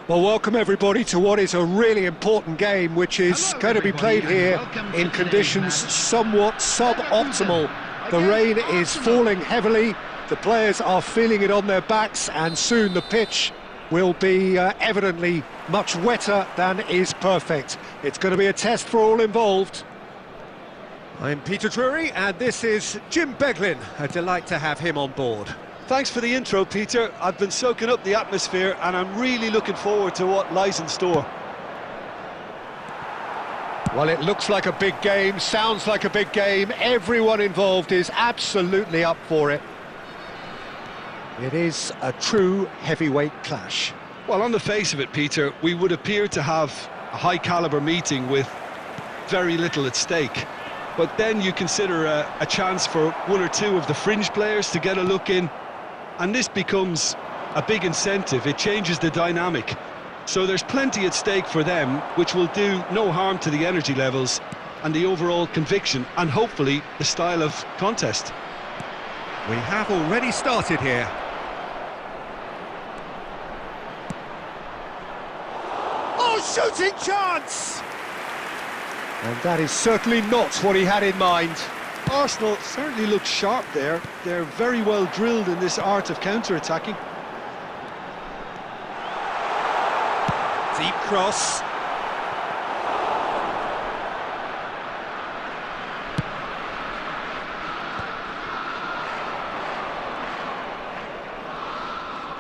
Well, welcome everybody to what is a really important game, which is going to be played here in conditions somewhat suboptimal. The rain is falling heavily, the players are feeling it on their backs, and soon the pitch will be evidently much wetter than is perfect. It's going to be a test for all involved. I'm Peter Drury, and this is Jim Beglin. A delight to have him on board. Thanks for the intro, Peter. I've been soaking up the atmosphere and I'm really looking forward to what lies in store. Well, it looks like a big game, sounds like a big game. Everyone involved is absolutely up for it. It is a true heavyweight clash. Well, on the face of it, Peter, we would appear to have a high-caliber meeting with very little at stake. But then you consider a chance for one or two of the fringe players to get a look in, and this becomes a big incentive. It changes the dynamic. So there's plenty at stake for them, which will do no harm to the energy levels and the overall conviction, and hopefully the style of contest. We have already started here. Oh, shooting chance! And that is certainly not what he had in mind. Arsenal certainly look sharp there. They're very well drilled in this art of counter-attacking. Deep cross.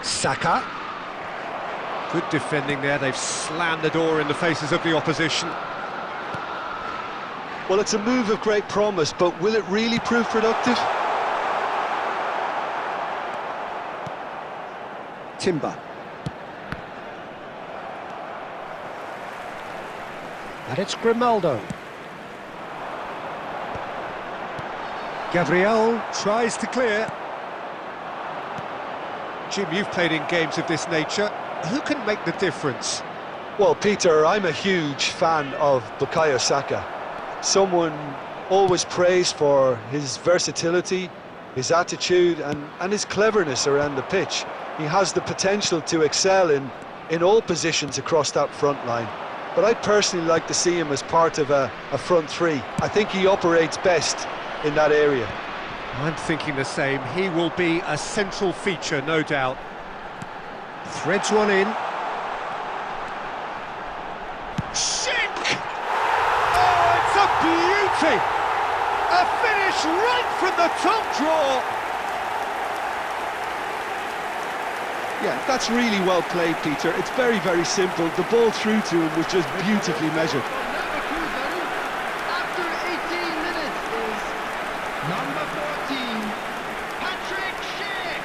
Saka. Good defending there. They've slammed the door in the faces of the opposition. Well, it's a move of great promise, but will it really prove productive? Timber. And it's Grimaldo. Gabriel tries to clear. Jim, you've played in games of this nature. Who can make the difference? Well, Peter, I'm a huge fan of Bukayo Saka. Someone always praised for his versatility, his attitude and his cleverness around the pitch. He has the potential to excel in all positions across that front line. But I'd personally like to see him as part of a front three. I think he operates best in that area. I'm thinking the same. He will be a central feature, no doubt. Threads one in. Beauty! A finish right from the top draw! Yeah, that's really well played, Peter. It's very, very simple. The ball through to him was just beautifully measured. Leverkusen, after 18 minutes, is number 14, Patrick Schick.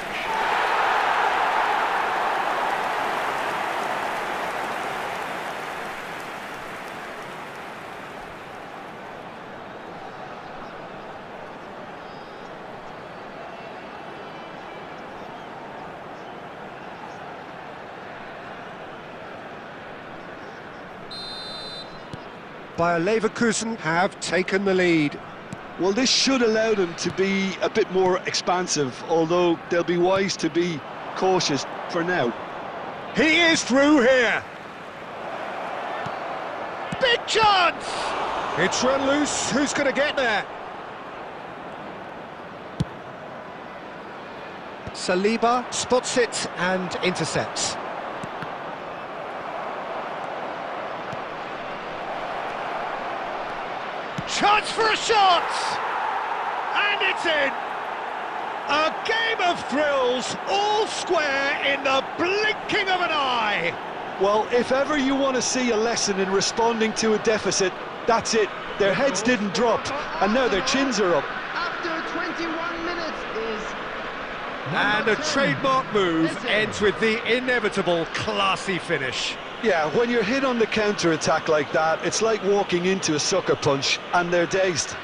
Bayer Leverkusen have taken the lead. Well, this should allow them to be a bit more expansive, although they'll be wise to be cautious for now. He is through here! Big chance! It's run loose, who's going to get there? Saliba spots it and intercepts. Chance for a shot! And it's in! A game of thrills, all square in the blinking of an eye! Well, if ever you want to see a lesson in responding to a deficit, that's it. Their heads didn't drop, and now their chins are up. After 21 minutes is... And a trademark move ends with the inevitable classy finish. Yeah, when you're hit on the counter-attack like that, it's like walking into a sucker punch, and they're dazed.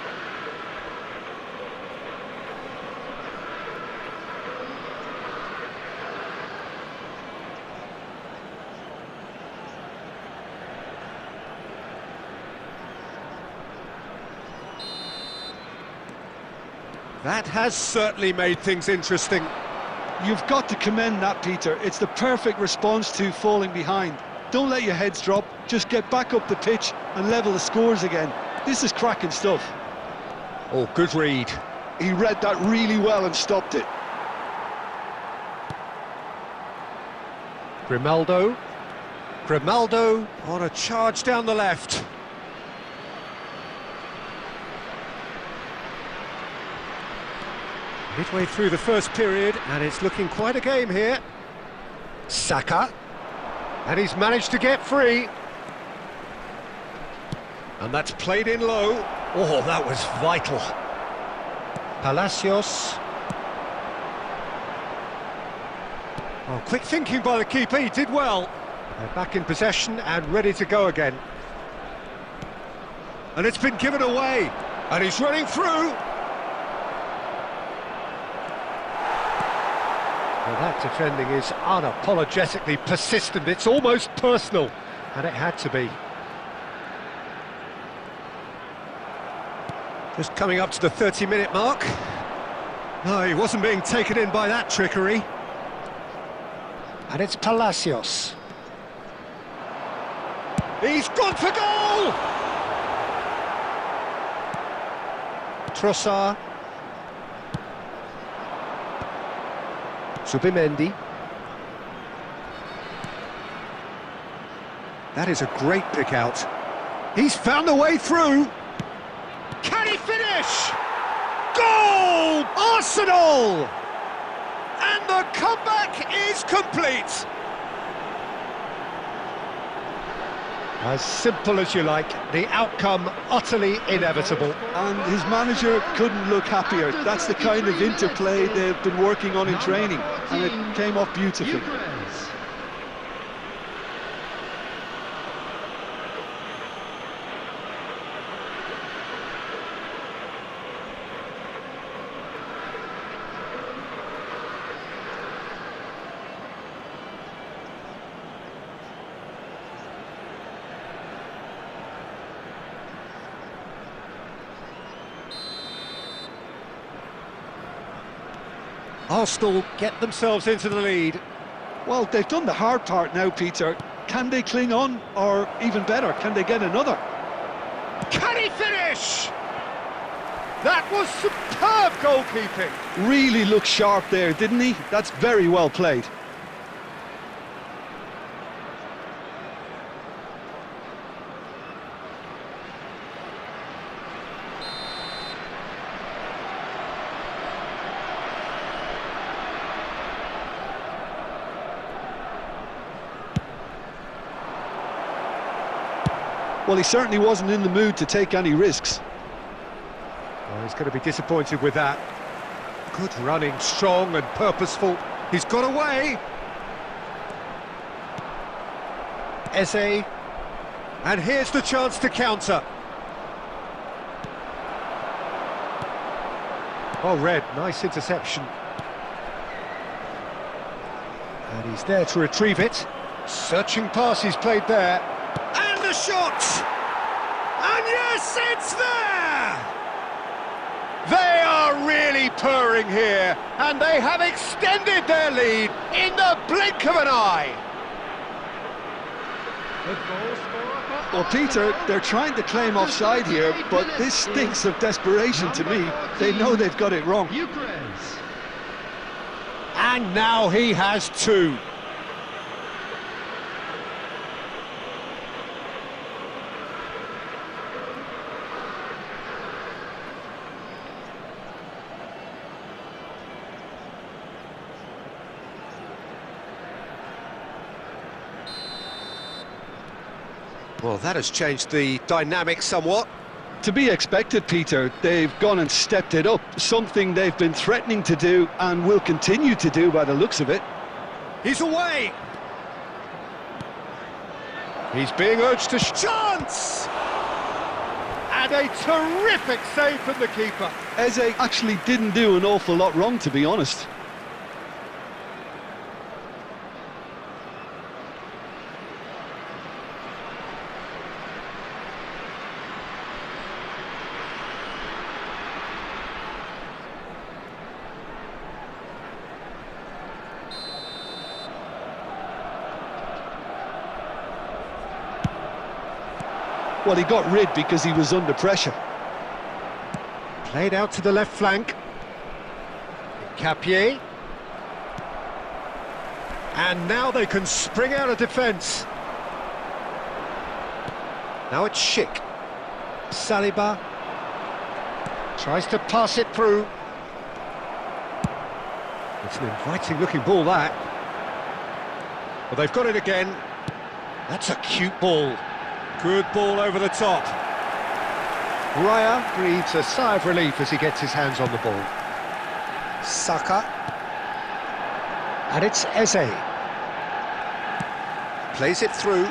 That has certainly made things interesting. You've got to commend that, Peter. It's the perfect response to falling behind. Don't let your heads drop, just get back up the pitch and level the scores again. This is cracking stuff. Oh, good read. He read that really well and stopped it. Grimaldo on a charge down the left. Midway through the first period, and it's looking quite a game here. Saka, and he's managed to get free. And that's played in low. Oh, that was vital. Palacios. Oh, quick thinking by the keeper, he did well. They're back in possession and ready to go again. And it's been given away, and he's running through. Well, that defending is unapologetically persistent. It's almost personal, and it had to be. Just coming up to the 30-minute mark. No, he wasn't being taken in by that trickery. And it's Palacios. He's gone for goal! Trossard. Zubimendi. That is a great pick out. He's found a way through. Can he finish? Goal! Arsenal! And the comeback is complete. As simple as you like, the outcome utterly inevitable. And his manager couldn't look happier. That's the kind of interplay they've been working on in training, and it came off beautifully. Arsenal get themselves into the lead. Well, they've done the hard part now, Peter. Can they cling on, or even better, can they get another? Can he finish? That was superb goalkeeping. Really looked sharp there, didn't he? That's very well played. Well, he certainly wasn't in the mood to take any risks. Well, he's going to be disappointed with that. Good running, strong and purposeful. He's got away. Eze. And here's the chance to counter. Oh, Red, nice interception. And he's there to retrieve it. Searching pass he's played there. And the shot! And yes, it's there! They are really purring here, and they have extended their lead in the blink of an eye. Well, Peter, they're trying to claim offside here, but this stinks of desperation to me. They know they've got it wrong. And now he has two. Well, that has changed the dynamic somewhat. To be expected, Peter. They've gone and stepped it up, something they've been threatening to do and will continue to do by the looks of it. He's away! He's being urged to chance! And a terrific save from the keeper. Eze actually didn't do an awful lot wrong, to be honest. Well, he got rid because he was under pressure. Played out to the left flank. Capier. And now they can spring out of defence. Now it's Schick. Saliba. Tries to pass it through. It's an inviting looking ball, that. Well, they've got it again. That's a cute ball. Good ball over the top. Raya breathes a sigh of relief as he gets his hands on the ball. Saka. And it's Eze. Plays it through.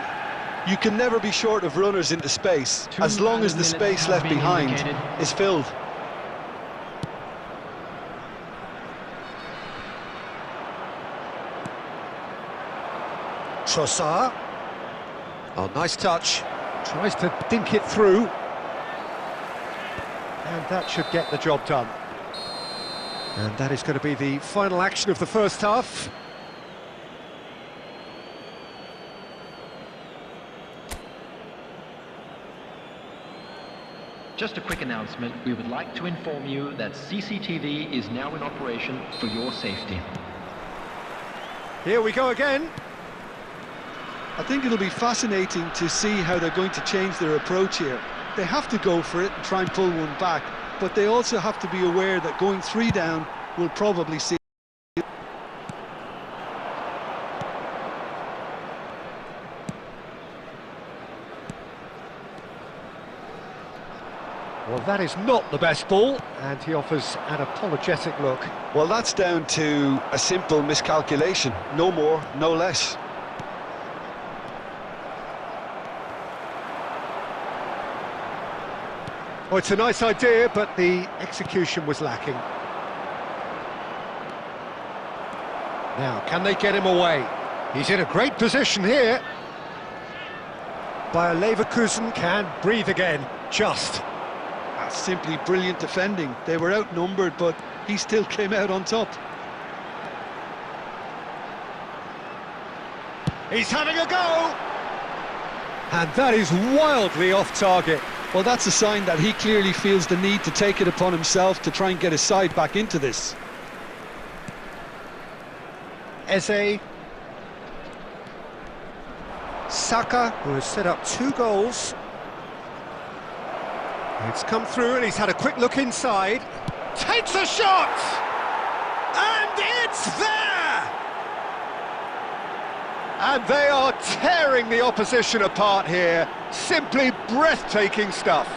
You can never be short of runners into space, as long as the space left behind is filled. Trossard. Oh, nice touch. Tries to dink it through. And that should get the job done. And that is going to be the final action of the first half. Just a quick announcement. We would like to inform you that CCTV is now in operation for your safety. Here we go again. I think it'll be fascinating to see how they're going to change their approach here. They have to go for it and try and pull one back, but they also have to be aware that going 3 down will probably see. Well, that is not the best ball, and he offers an apologetic look. Well, that's down to a simple miscalculation. No more, no less. Oh, it's a nice idea, but the execution was lacking. Now, can they get him away? He's in a great position here. Bayer Leverkusen can breathe again, just. That's simply brilliant defending. They were outnumbered, but he still came out on top. He's having a go! And that is wildly off target. Well, that's a sign that he clearly feels the need to take it upon himself to try and get his side back into this. Eze. Saka, who has set up 2 goals. It's come through and he's had a quick look inside. Takes a shot! And it's there! And they are tearing the opposition apart here. Simply breathtaking stuff.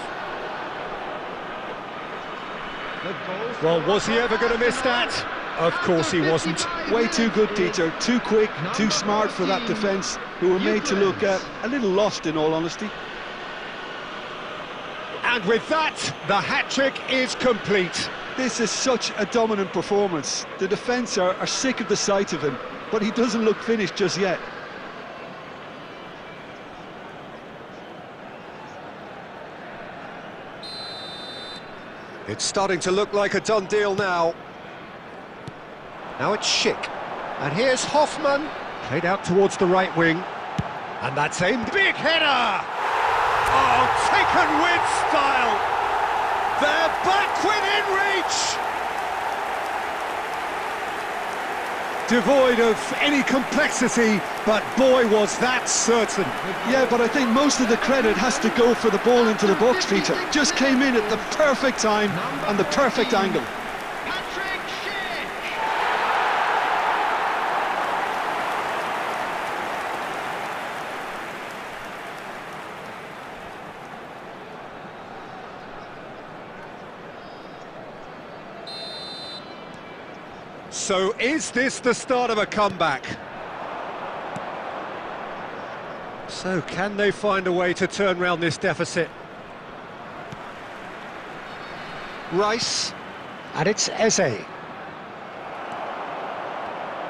Well, was he ever going to miss that? Of course he wasn't. Way too good, Peter. Too quick, too smart for that defence, who were made to look a little lost, in all honesty. And with that, the hat-trick is complete. This is such a dominant performance. The defence are sick of the sight of him, but he doesn't look finished just yet. It's starting to look like a done deal now. Now it's Schick. And here's Hoffman. Played out towards the right wing. And that's aimed. Big header! Oh, taken with style! They're back within reach! Devoid of any complexity, but boy was that certain. Yeah, but I think most of the credit has to go for the ball into the box, Peter. Just came in at the perfect time and the perfect angle. So is this the start of a comeback? So can they find a way to turn round this deficit? Rice, and it's Eze.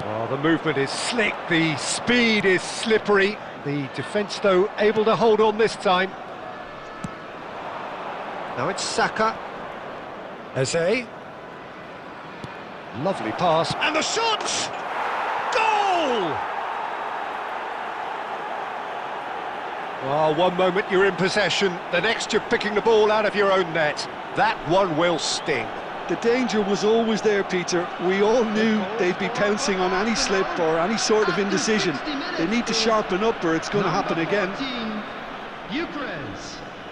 Oh, the movement is slick, the speed is slippery. The defence, though, able to hold on this time. Now it's Saka. Eze. Lovely pass, and the shot! Goal! Well, one moment you're in possession, the next you're picking the ball out of your own net. That one will sting. The danger was always there, Peter. We all knew they'd be pouncing on any slip or any sort of indecision. They need to sharpen up or it's going to happen again.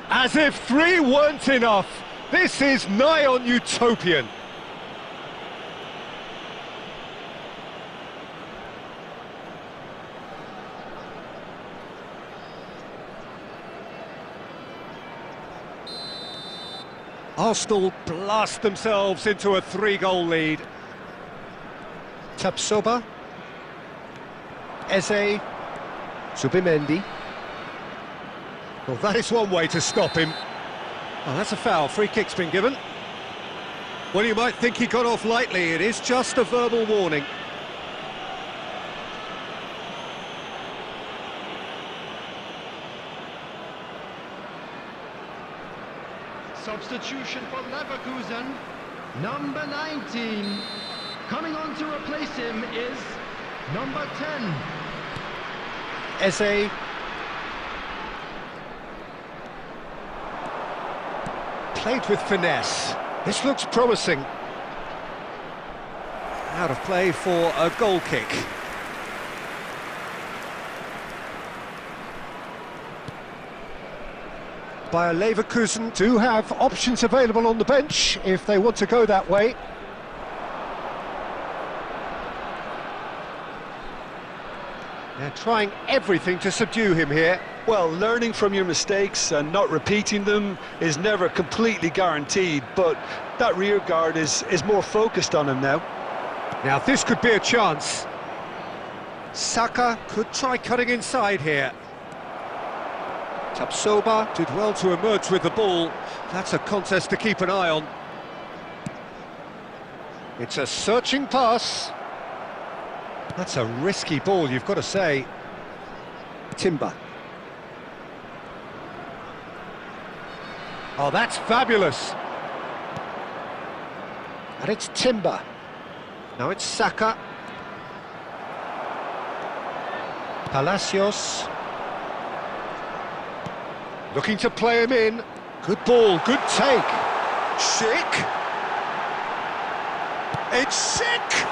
As if 3 weren't enough, this is nigh on utopian. Arsenal blast themselves into a 3-goal lead. Tapsoba, Eze, Zubimendi. Well, that is one way to stop him. Oh, that's a foul. Free kick's been given. Well, you might think he got off lightly. It is just a verbal warning. Substitution for Leverkusen, number 19. Coming on to replace him is number 10. Eze. Played with finesse. This looks promising. Out of play for a goal kick. Bayer Leverkusen do have options available on the bench if they want to go that way. They're trying everything to subdue him here. Well, learning from your mistakes and not repeating them is never completely guaranteed, but that rear guard is more focused on him now. Now this could be a chance. Saka could try cutting inside here. Tapsoba did well to emerge with the ball. That's a contest to keep an eye on. It's a searching pass. That's a risky ball, you've got to say. Timber. Oh, that's fabulous. And it's Timber. Now it's Saka. Palacios. Looking to play him in. Good ball, good take. Schick. It's Schick!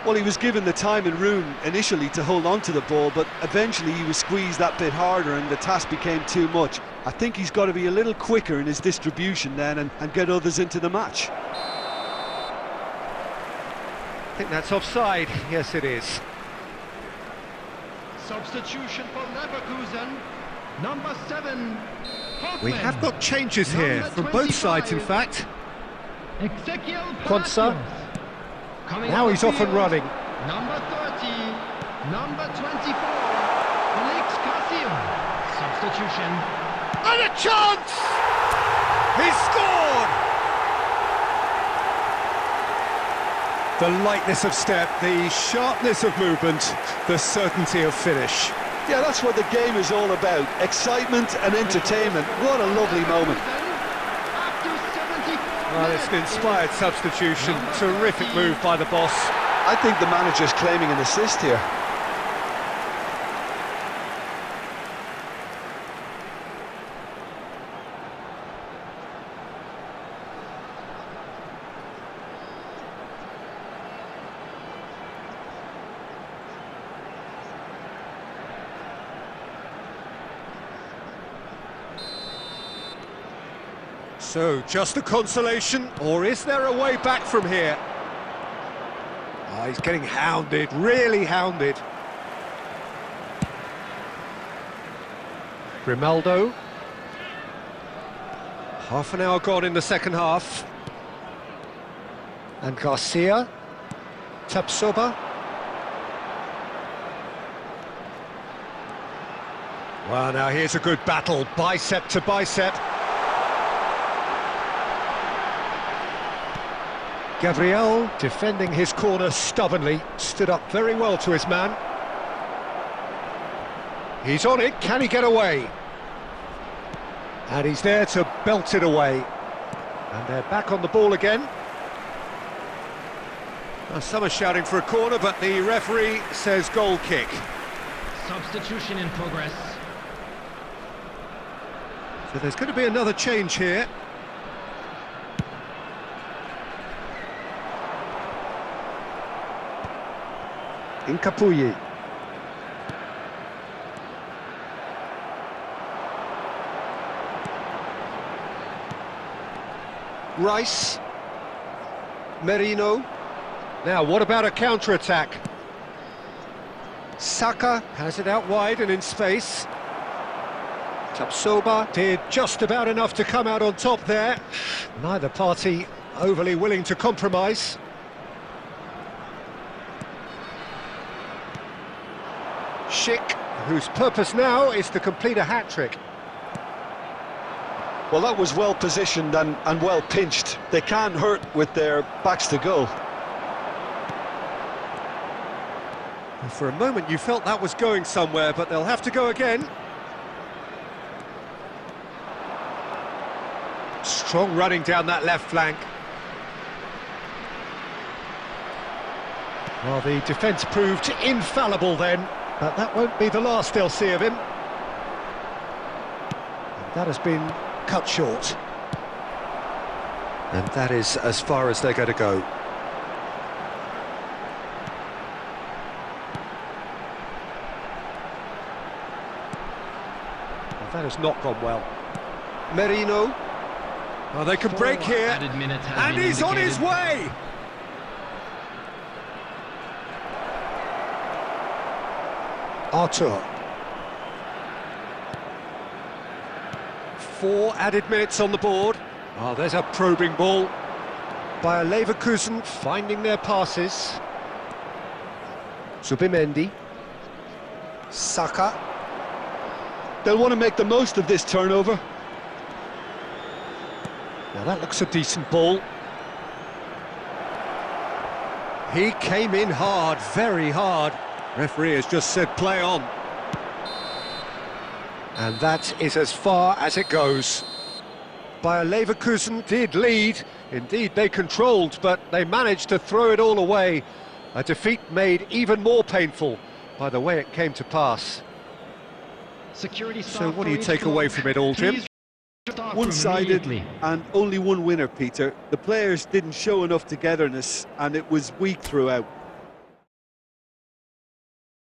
Well, he was given the time and room initially to hold on to the ball, but eventually he was squeezed that bit harder and the task became too much. I think he's got to be a little quicker in his distribution then and get others into the match. I think that's offside. Yes, it is. Substitution for Leverkusen, number 7. We have got changes here from both sides, in fact. Quansah. Now he's off and running. Number 30, number 24, Felix Casio. Substitution. And a chance! He scored! The lightness of step, the sharpness of movement, the certainty of finish. Yeah, that's what the game is all about. Excitement and entertainment. What a lovely moment. Well, it's an inspired substitution. Terrific move by the boss. I think the manager's claiming an assist here. So, just a consolation, or is there a way back from here? Oh, he's getting hounded, really hounded. Grimaldo. Half an hour gone in the second half. And Garcia. Tapsoba. Well, now here's a good battle, bicep to bicep. Gabriel, defending his corner stubbornly, stood up very well to his man. He's on it, can he get away? And he's there to belt it away. And they're back on the ball again. Well, some are shouting for a corner, but the referee says goal kick. Substitution in progress. So there's going to be another change here. Incapuyi. Rice. Merino. Now, what about a counter-attack? Saka has it out wide and in space. Tapsoba did just about enough to come out on top there. Neither party overly willing to compromise. Schick, whose purpose now is to complete a hat-trick. Well, that was well positioned and well pinched. They can't hurt with their backs to goal. And for a moment you felt that was going somewhere, but they'll have to go again. Strong running down that left flank. Well, the defence proved infallible then, but that won't be the last they'll see of him. And that has been cut short. And that is as far as they're going to go. Well, that has not gone well. Merino. Oh, they can break here, and he's on his way! Artur. 4 added minutes on the board. Oh, there's a probing ball by a Leverkusen finding their passes. Zubimendi. Saka. They'll want to make the most of this turnover. Now that looks a decent ball. He came in hard, very hard. Referee has just said play on. And that is as far as it goes. Bayer Leverkusen did lead. Indeed, they controlled, but they managed to throw it all away. A defeat made even more painful by the way it came to pass. So what do you take away from it all, Jim? One-sided and only one winner, Peter. The players didn't show enough togetherness and it was weak throughout.